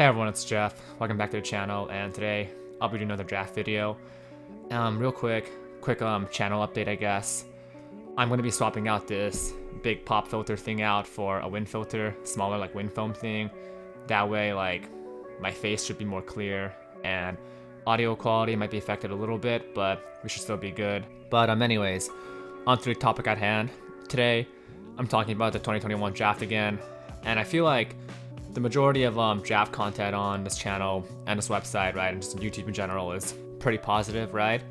Hey everyone, it's Jeff. Welcome back to the channel, and today I'll be doing another draft video. Real quick channel update, I guess. I'm going to be swapping out this big pop filter thing out for a wind filter, smaller like wind foam thing. That way, like, my face should be more clear, and audio quality might be affected a little bit, but we should still be good. But anyways, on to the topic at hand. Today, I'm talking about the 2021 draft again, and I feel like the majority of draft content on this channel and this website, right, and just YouTube in general is pretty positive, right?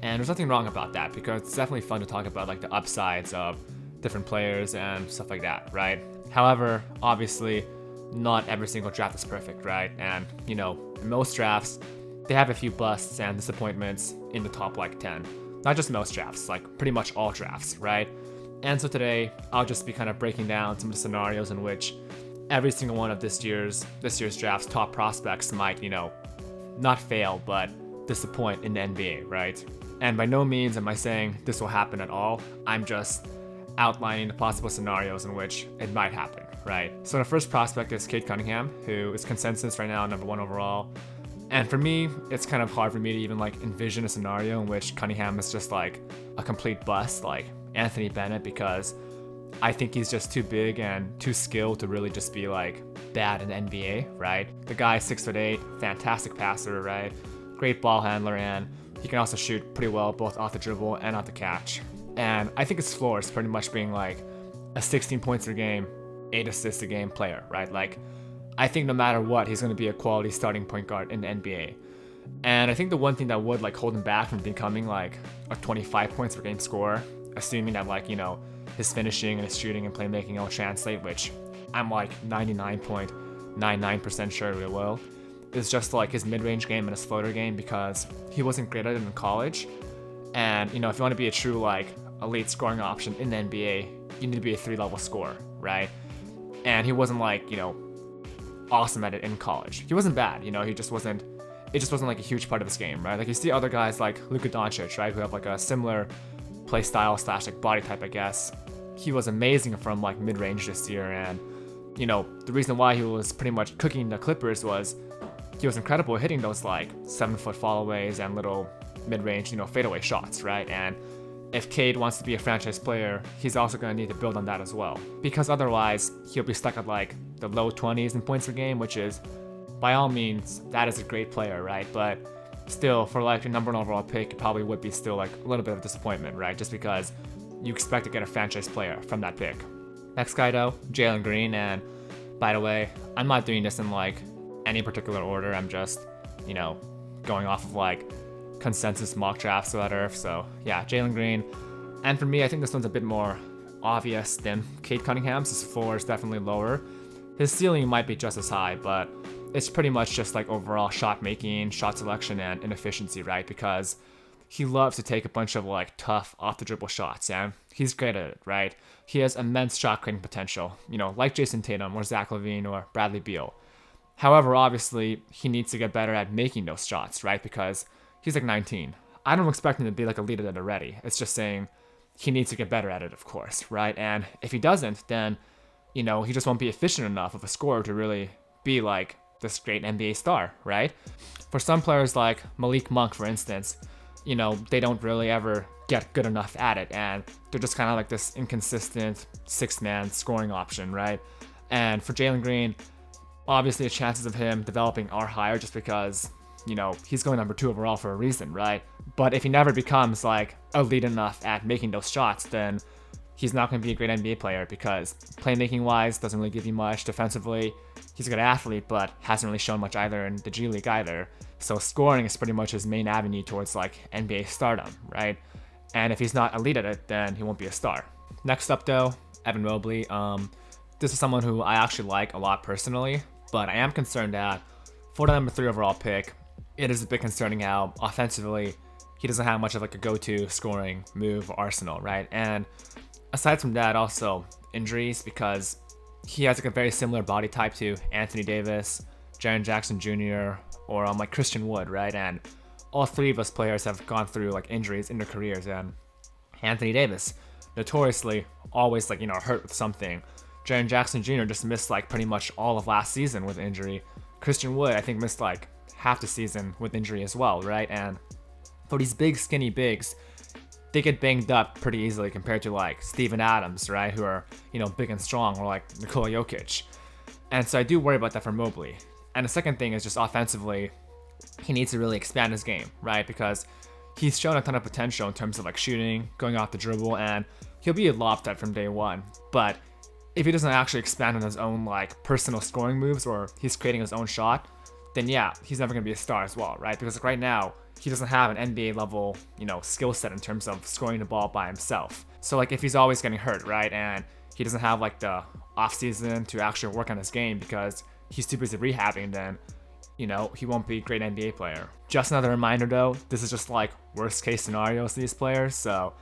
And there's nothing wrong about that, because it's definitely fun to talk about like the upsides of different players and stuff like that, right? However, obviously, not every single draft is perfect, right? And, you know, most drafts, they have a few busts and disappointments in the top like 10. Not just most drafts, like pretty much all drafts, right? And so today, I'll just be kind of breaking down some of the scenarios in which every single one of this year's draft's top prospects might, you know, not fail, but disappoint in the NBA, right? And by no means am I saying this will happen at all. I'm just outlining the possible scenarios in which it might happen, right? So the first prospect is Cunningham, who is consensus right now number 1 overall. And for me, it's kind of hard for me to even like envision a scenario in which Cunningham is just like a complete bust, like Anthony Bennett, because I think he's just too big and too skilled to really just be like bad in the NBA, right? The guy's 6'8", fantastic passer, right? Great ball handler, and he can also shoot pretty well both off the dribble and off the catch. And I think his floor is pretty much being like a 16 points per game, 8 assists a game player, right? Like, I think no matter what, he's going to be a quality starting point guard in the NBA. And I think the one thing that would like hold him back from becoming like a 25 points per game scorer, assuming that like, you know, his finishing and his shooting and playmaking will translate, which I'm like 99.99% sure it will, is just like his mid-range game and his floater game, because he wasn't great at it in college. And, you know, if you want to be a true like elite scoring option in the NBA, you need to be a 3-level scorer, right? And he wasn't like, you know, awesome at it in college. He wasn't bad, you know, it just wasn't like a huge part of his game, right? Like you see other guys like Luka Doncic, right, who have like a similar play style / like body type, I guess. He was amazing from like mid-range this year, and you know, the reason why he was pretty much cooking the Clippers was he was incredible at hitting those like 7-foot fallaways and little mid-range, you know, fadeaway shots, right? And if Cade wants to be a franchise player, he's also going to need to build on that as well, because otherwise he'll be stuck at like the low 20s in points per game, which is, by all means, that is a great player, right? But still, for like your number 1 overall pick, it probably would be still like a little bit of disappointment, right? Just because you expect to get a franchise player from that pick. Next guy though, Jalen Green, and by the way, I'm not doing this in like any particular order. I'm just, you know, going off of like consensus mock drafts or whatever. So yeah, Jalen Green. And for me, I think this one's a bit more obvious than Cade Cunningham's. His floor is definitely lower. His ceiling might be just as high, but it's pretty much just like overall shot making, shot selection, and inefficiency, right? Because he loves to take a bunch of like tough off the dribble shots, and he's great at it, right? He has immense shot creating potential, you know, like Jason Tatum or Zach LaVine or Bradley Beal. However, obviously, he needs to get better at making those shots, right? Because he's like 19. I don't expect him to be like a leader at it already. It's just saying he needs to get better at it, of course, right? And if he doesn't, then, you know, he just won't be efficient enough of a scorer to really be like this great NBA star, right? For some players like Malik Monk, for instance, you know, they don't really ever get good enough at it, and they're just kind of like this inconsistent 6-man scoring option, right? And for Jalen Green, obviously the chances of him developing are higher just because, you know, he's going number 2 overall for a reason, right? But if he never becomes like elite enough at making those shots, then he's not going to be a great NBA player, because playmaking wise doesn't really give you much. Defensively, he's a good athlete, but hasn't really shown much either in the G League either. So scoring is pretty much his main avenue towards like NBA stardom, right? And if he's not elite at it, then he won't be a star. Next up though, Evan Mobley. This is someone who I actually like a lot personally, but I am concerned that for the number 3 overall pick, it is a bit concerning how offensively he doesn't have much of like a go-to scoring move or arsenal, right? And aside from that, also injuries, because he has like a very similar body type to Anthony Davis, Jaren Jackson Jr., or like Christian Wood, right? And all 3 of us players have gone through like injuries in their careers, and Anthony Davis notoriously always like, you know, hurt with something. Jaren Jackson Jr. just missed like pretty much all of last season with injury. Christian Wood, I think, missed like half the season with injury as well, right? And for these big, skinny bigs, they get banged up pretty easily compared to like Steven Adams, right? Who are, big and strong, or like Nikola Jokic. And so I do worry about that for Mobley. And the second thing is just offensively, he needs to really expand his game, right? Because he's shown a ton of potential in terms of like shooting, going off the dribble, and he'll be a lob threat from day one. But if he doesn't actually expand on his own like personal scoring moves, or he's creating his own shot, then yeah, he's never going to be a star as well, right? Because like right now, he doesn't have an NBA level, skill set in terms of scoring the ball by himself. So like if he's always getting hurt, right? And he doesn't have like the off season to actually work on his game because he's too busy rehabbing, then he won't be a great NBA player. Just another reminder though, this is just like worst case scenarios for these players, so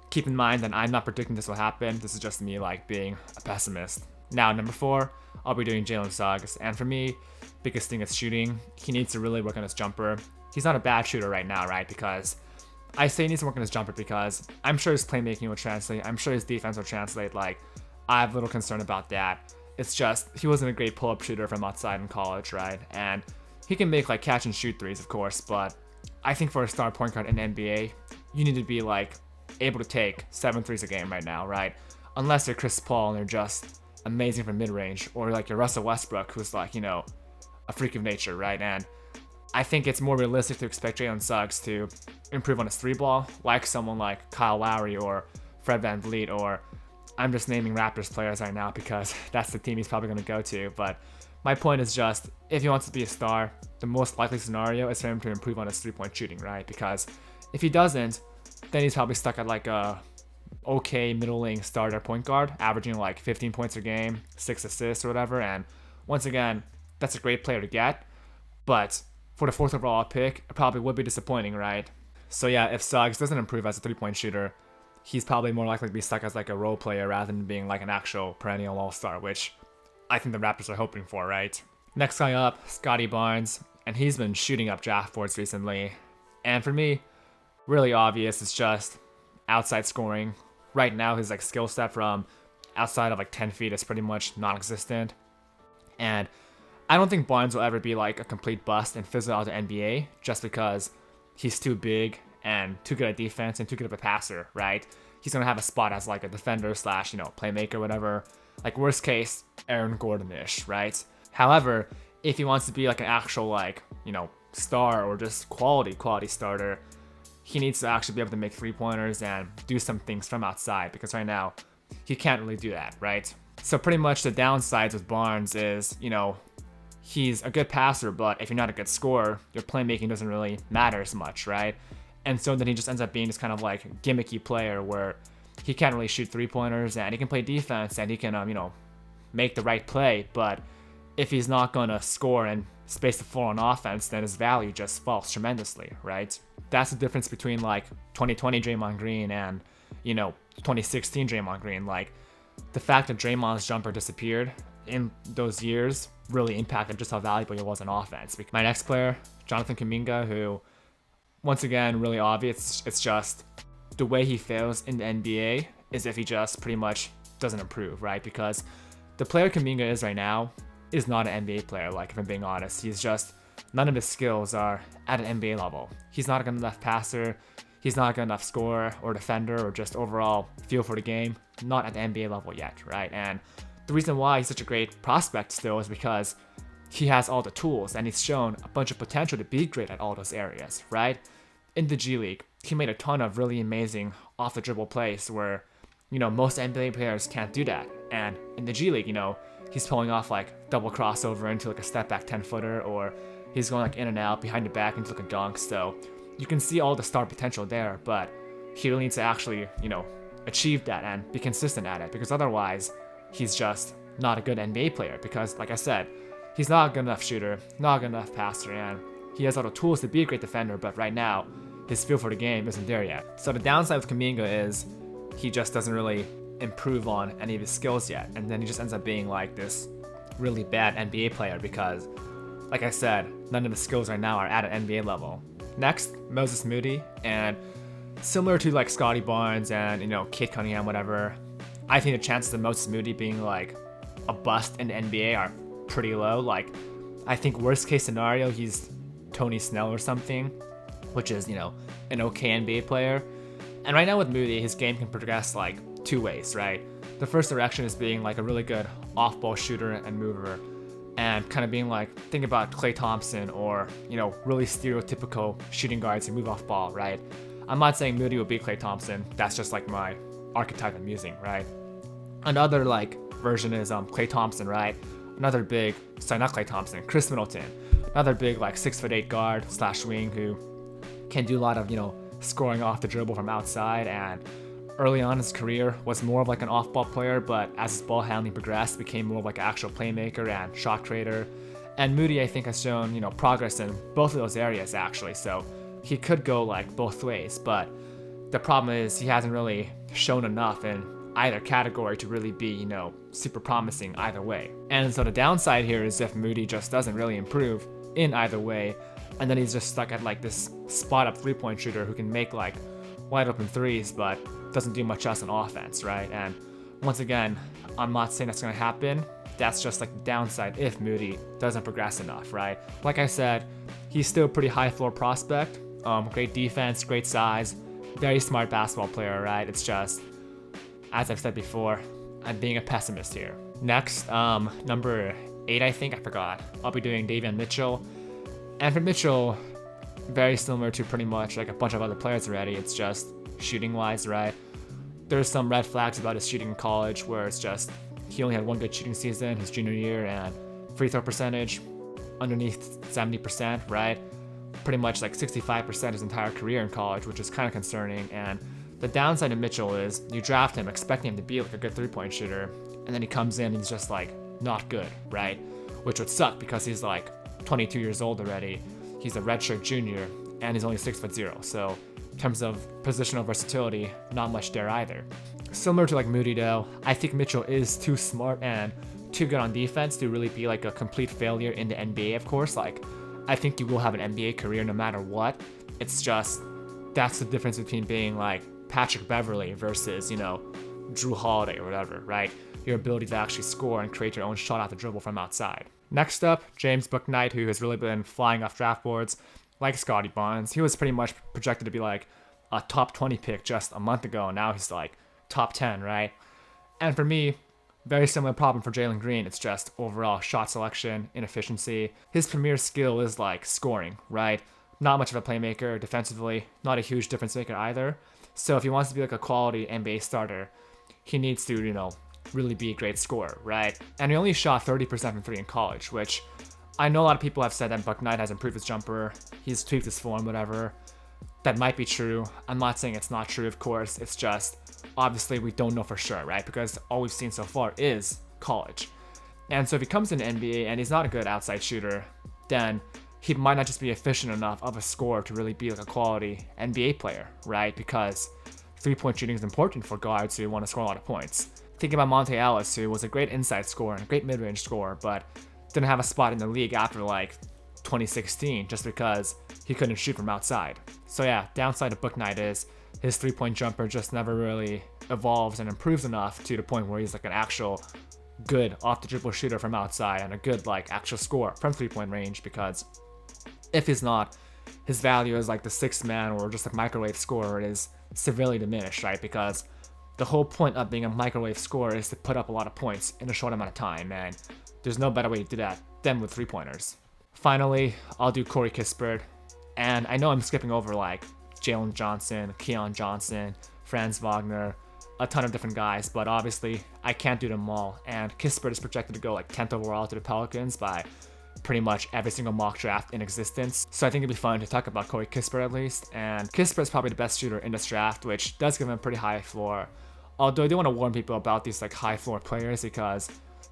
keep in mind that I'm not predicting this will happen. This is just me like being a pessimist. Now, number 4, I'll be doing Jalen Suggs, and for me, biggest thing is shooting. He needs to really work on his jumper. He's not a bad shooter right now, right? Because I say he needs to work on his jumper because I'm sure his playmaking will translate. I'm sure his defense will translate. Like, I have little concern about that. It's just, he wasn't a great pull-up shooter from outside in college, right? And he can make like catch and shoot threes, of course, but I think for a star point guard in the NBA, you need to be like able to take 7 threes a game right now, right? Unless you're Chris Paul and they're just amazing from mid-range, or like you're Russell Westbrook, who's like, a freak of nature, right? And I think it's more realistic to expect Jalen Suggs to improve on his 3-ball, like someone like Kyle Lowry or Fred VanVleet, or I'm just naming Raptors players right now because that's the team he's probably going to go to. But my point is just, if he wants to be a star, the most likely scenario is for him to improve on his 3-point shooting, right? Because if he doesn't, then he's probably stuck at like a okay middling starter point guard, averaging like 15 points a game, 6 assists or whatever. And once again, that's a great player to get, but for the 4th overall pick, it probably would be disappointing, right? So yeah, if Suggs doesn't improve as a 3-point shooter, he's probably more likely to be stuck as like a role player rather than being like an actual perennial all-star, which I think the Raptors are hoping for, right? Next guy up, Scotty Barnes, and he's been shooting up draft boards recently. And for me, really obvious, it's just outside scoring. Right now, his like skill set from outside of like 10 feet is pretty much non-existent. And I don't think Barnes will ever be like a complete bust and fizzle out the NBA just because he's too big and too good at defense and too good of a passer, right? He's going to have a spot as like a defender slash, playmaker, whatever. Like worst case, Aaron Gordon-ish, right? However, if he wants to be like an actual like, star or just quality starter, he needs to actually be able to make 3-pointers and do some things from outside, because right now he can't really do that, right? So pretty much the downsides with Barnes is, he's a good passer, but if you're not a good scorer, your playmaking doesn't really matter as much, right? And so then he just ends up being this kind of like gimmicky player where he can't really shoot 3-pointers and he can play defense and he can, make the right play. But if he's not going to score and space the floor on offense, then his value just falls tremendously, right? That's the difference between like 2020 Draymond Green and, 2016 Draymond Green. Like the fact that Draymond's jumper disappeared in those years really impacted just how valuable he was on offense. My next player, Jonathan Kuminga, who, once again, really obvious. It's just the way he fails in the NBA is if he just pretty much doesn't improve, right? Because the player Kuminga is right now is not an NBA player, like, if I'm being honest. He's just, none of his skills are at an NBA level. He's not a good enough passer. He's not a good enough scorer or defender or just overall feel for the game. Not at the NBA level yet, right? And the reason why he's such a great prospect still is because he has all the tools and he's shown a bunch of potential to be great at all those areas, right? In the G League, he made a ton of really amazing off the dribble plays where, most NBA players can't do that. And in the G League, he's pulling off like double crossover into like a step back 10-footer, or he's going like in and out behind the back into like a dunk. So you can see all the star potential there, but he really needs to actually, achieve that and be consistent at it, because otherwise he's just not a good NBA player. Because like I said, he's not a good enough shooter, not a good enough passer, and he has all the tools to be a great defender, but right now his feel for the game isn't there yet. So the downside with Kuminga is he just doesn't really improve on any of his skills yet, and then he just ends up being like this really bad NBA player because, like I said, none of his skills right now are at an NBA level. Next, Moses Moody, and similar to like Scotty Barnes and Kid Cunningham, whatever, I think the chances of Moses Moody being like a bust in the NBA are pretty low. Like I think worst case scenario, he's Tony Snell or something, which is, an okay NBA player. And right now with Moody, his game can progress like two ways, right? The first direction is being like a really good off-ball shooter and mover, and kind of being like, think about Klay Thompson or, really stereotypical shooting guards who move off ball, right? I'm not saying Moody will be Klay Thompson. That's just like my archetype I'm using, right? Another like version is Klay Thompson, right? Another big, sorry, not Klay Thompson, Chris Middleton. Another big like 6'8" guard / wing who can do a lot of, scoring off the dribble from outside, and early on in his career was more of like an off-ball player, but as his ball handling progressed, became more of like an actual playmaker and shot creator. And Moody, I think, has shown, progress in both of those areas actually, so he could go like both ways, but the problem is he hasn't really shown enough in either category to really be, super promising either way. And so the downside here is if Moody just doesn't really improve in either way, and then he's just stuck at like this spot-up three-point shooter who can make like wide-open threes, but doesn't do much else on offense, right? And once again, I'm not saying that's going to happen. That's just like the downside if Moody doesn't progress enough, right? Like I said, he's still a pretty high floor prospect. Great defense, great size, very smart basketball player, right? It's just, as I've said before, I'm being a pessimist here. Next, number 8, I think, I forgot. I'll be doing Davion Mitchell. And for Mitchell, very similar to pretty much like a bunch of other players already. It's just shooting-wise, right? There's some red flags about his shooting in college where it's just he only had one good shooting season his junior year, and free throw percentage underneath 70%, right? Pretty much like 65% his entire career in college, which is kind of concerning. And the downside of Mitchell is you draft him expecting him to be like a good three-point shooter, and then he comes in and he's just like not good, right? Which would suck because he's like 22 years old already. He's a redshirt junior, and he's only 6'0". So in terms of positional versatility, not much there either. Similar to like Moody though, I think Mitchell is too smart and too good on defense to really be like a complete failure in the NBA, of course. Like, I think you will have an NBA career no matter what. It's just, that's the difference between being like Patrick Beverley versus, Drew Holiday or whatever, right? Your ability to actually score and create your own shot off the dribble from outside. Next up, James Bouknight, who has really been flying off draft boards like Scotty Barnes. He was pretty much projected to be like a top 20 pick just a month ago, and now he's like top 10, right? And for me, very similar problem for Jalen Green. It's just overall shot selection, inefficiency. His premier skill is like scoring, right? Not much of a playmaker defensively, not a huge difference maker either. So if he wants to be like a quality NBA starter, he needs to, really be a great scorer, right? And he only shot 30% from 3 in college, which I know a lot of people have said that Bouknight has improved his jumper, he's tweaked his form, whatever. That might be true. I'm not saying it's not true, of course. It's just, obviously we don't know for sure, right? Because all we've seen so far is college. And so if he comes in the NBA and he's not a good outside shooter, then he might not just be efficient enough of a scorer to really be like a quality NBA player, right? Because three-point shooting is important for guards who want to score a lot of points. Think about Monte Ellis, who was a great inside scorer and a great mid-range scorer, but didn't have a spot in the league after like 2016 just because he couldn't shoot from outside. So yeah, downside of Bouknight is his three-point jumper just never really evolves and improves enough to the point where he's like an actual good off-the-dribble shooter from outside and a good like actual scorer from three-point range, because if he's not, his value as like the sixth man or just like microwave scorer is severely diminished, right? Because the whole point of being a microwave scorer is to put up a lot of points in a short amount of time, and there's no better way to do that than with three-pointers. Finally, I'll do Corey Kispert, and I know I'm skipping over like Jalen Johnson, Keon Johnson, Franz Wagner, a ton of different guys, but obviously I can't do them all, and Kispert is projected to go like 10th overall to the Pelicans by pretty much every single mock draft in existence. So I think it'd be fun to talk about Corey Kispert at least, and Kispert is probably the best shooter in this draft, which does give him a pretty high floor. Although I do want to warn people about these like high floor players, because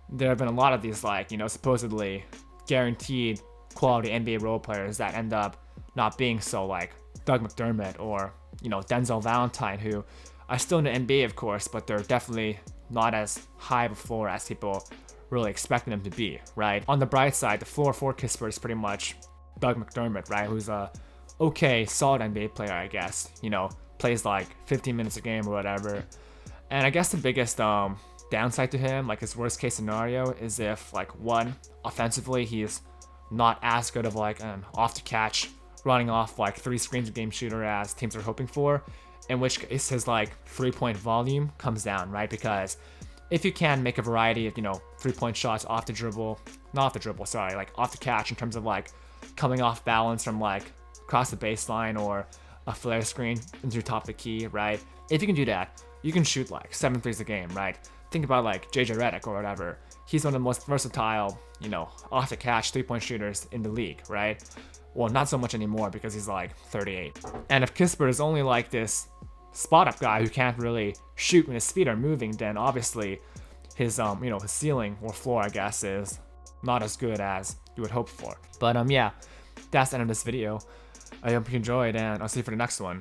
there have been a lot of these like, supposedly guaranteed quality NBA role players that end up not being so, like Doug McDermott or, Denzel Valentine, who are still in the NBA, of course, but they're definitely not as high of a floor as people really expecting them to be, right? On the bright side, the floor for Kispert is pretty much Doug McDermott, right? Who's a okay, solid NBA player, I guess. Plays like 15 minutes a game or whatever. And I guess the biggest downside to him, like his worst case scenario, is if like one, offensively he's not as good of like an off to catch, running off like 3 screens a game shooter as teams are hoping for, in which case his like 3-point volume comes down, right? Because if you can make a variety of, 3-point shots off the dribble, not off the dribble, sorry, like off the catch in terms of like coming off balance from like across the baseline or a flare screen into top of the key, right? If you can do that, you can shoot like 7 threes a game, right? Think about like JJ Redick or whatever. He's one of the most versatile, off the catch 3-point shooters in the league, right? Well, not so much anymore because he's like 38. And if Kispert is only like this spot up guy who can't really shoot when his feet are moving, then obviously his his ceiling or floor, I guess, is not as good as you would hope for. But yeah, that's the end of this video. I hope you enjoyed, and I'll see you for the next one.